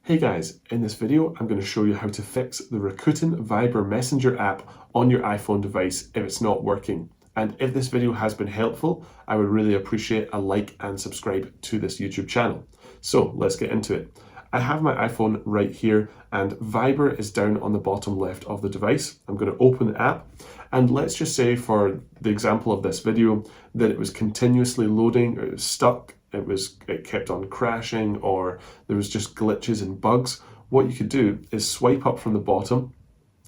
Hey guys, in this video I'm going to show you how to fix the Rakuten Viber Messenger app on your iPhone device if it's not working. And if this video has been helpful, I would really appreciate a like and subscribe to this YouTube channel. So let's get into it. I have my iPhone right here and Viber is down on the bottom left of the device. I'm going to open the app and let's just say for the example of this video that it was continuously loading, it was stuck, it kept on crashing, or there was just glitches and bugs. What you could do is swipe up from the bottom,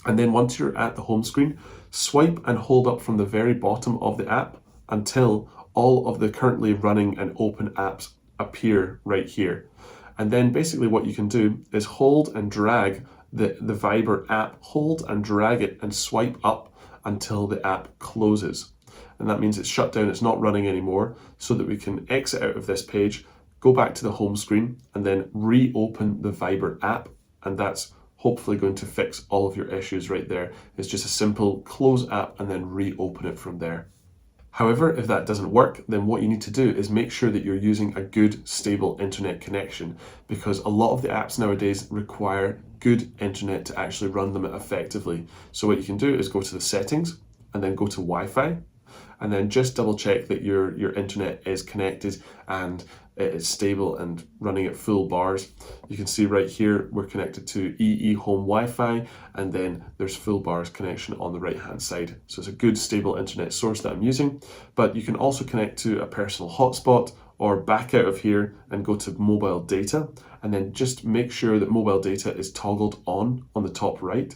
and then once you're at the home screen, swipe and hold up from the very bottom of the app until all of the currently running and open apps appear right here. And then basically what you can do is hold and drag the Viber app, hold and drag it and swipe up until the app closes. And that means it's shut down, it's not running anymore, so that we can exit out of this page, go back to the home screen, and then reopen the Viber app. And that's hopefully going to fix all of your issues right there. It's just a simple close app and then reopen it from there. However, if that doesn't work, then what you need to do is make sure that you're using a good, stable internet connection, because a lot of the apps nowadays require good internet to actually run them effectively. So what you can do is go to the settings and then go to Wi-Fi, and then just double check that your internet is connected and it is stable and running at full bars. You can see right here we're connected to EE Home Wi-Fi, and then there's full bars connection on the right hand side. So it's a good stable internet source that I'm using, but you can also connect to a personal hotspot or back out of here and go to mobile data, and then just make sure that mobile data is toggled on the top right.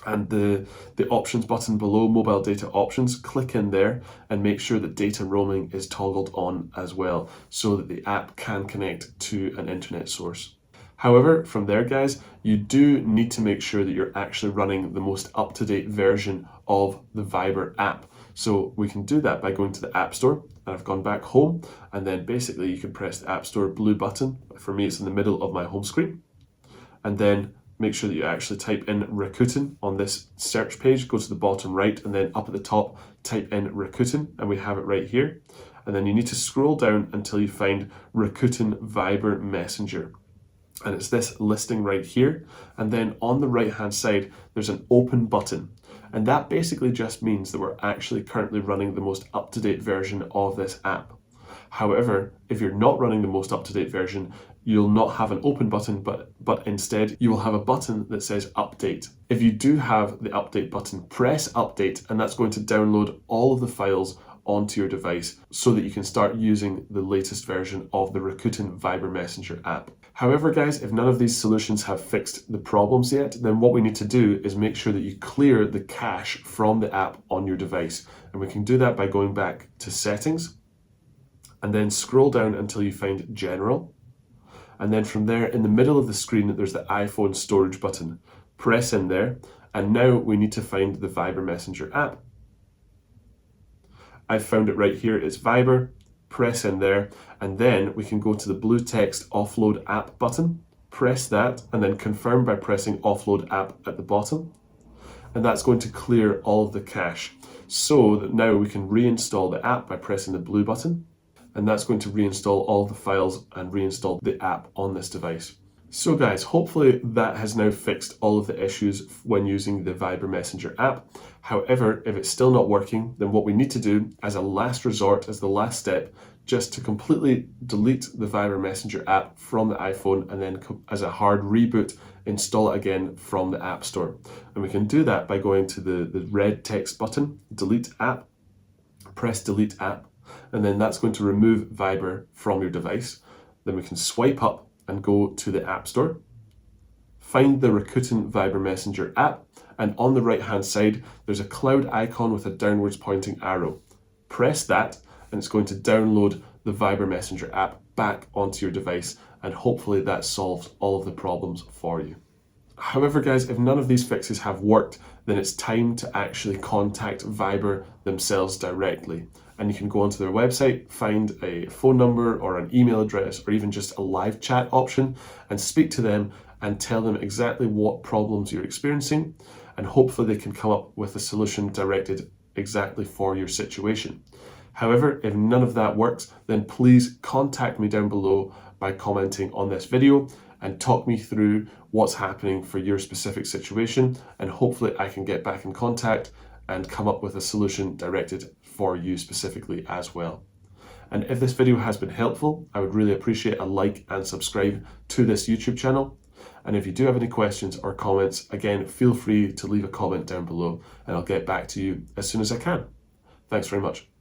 And the options button below mobile data options, click in there and make sure that data roaming is toggled on as well, so that the app can connect to an internet source. However, from there guys, you do need to make sure that you're actually running the most up-to-date version of the Viber app. So we can do that by going to the App Store, and I've gone back home, and then basically you can press the App Store blue button. For me, it's in the middle of my home screen. And then make sure that you actually type in Rakuten on this search page, go to the bottom right, and then up at the top, type in Rakuten, and we have it right here. And then you need to scroll down until you find Rakuten Viber Messenger. And it's this listing right here. And then on the right hand side, there's an open button. And that basically just means that we're actually currently running the most up-to-date version of this app. However, if you're not running the most up-to-date version, you'll not have an open button, but instead you will have a button that says update. If you do have the update button, press update, and that's going to download all of the files onto your device so that you can start using the latest version of the Rakuten Viber Messenger app. However, guys, if none of these solutions have fixed the problems yet, then what we need to do is make sure that you clear the cache from the app on your device. And we can do that by going back to settings and then scroll down until you find general. And then from there, in the middle of the screen, there's the iPhone storage button. Press in there, and now we need to find the Viber Messenger app. I've found it right here, it's Viber. Press in there, and then we can go to the blue text offload app button. Press that, and then confirm by pressing offload app at the bottom. And that's going to clear all of the cache, so that now we can reinstall the app by pressing the blue button. And that's going to reinstall all of the files and reinstall the app on this device. So guys, hopefully that has now fixed all of the issues when using the Viber Messenger app. However, if it's still not working, then what we need to do as a last resort, as the last step, just to completely delete the Viber Messenger app from the iPhone, and then as a hard reboot, install it again from the App Store. And we can do that by going to the red text button, delete app, press delete app, and then that's going to remove Viber from your device. Then we can swipe up and go to the App Store, find the Rakuten Viber Messenger app, and on the right hand side there's a cloud icon with a downwards pointing arrow. Press that and it's going to download the Viber Messenger app back onto your device, and hopefully that solves all of the problems for you. However guys, if none of these fixes have worked, then it's time to actually contact Viber themselves directly. And you can go onto their website, find a phone number or an email address, or even just a live chat option, and speak to them and tell them exactly what problems you're experiencing, and hopefully they can come up with a solution directed exactly for your situation. However, if none of that works, then please contact me down below by commenting on this video, and talk me through what's happening for your specific situation, and hopefully I can get back in contact and come up with a solution directed for you specifically as well. And if this video has been helpful, I would really appreciate a like and subscribe to this YouTube channel. And if you do have any questions or comments, again, feel free to leave a comment down below and I'll get back to you as soon as I can. Thanks very much.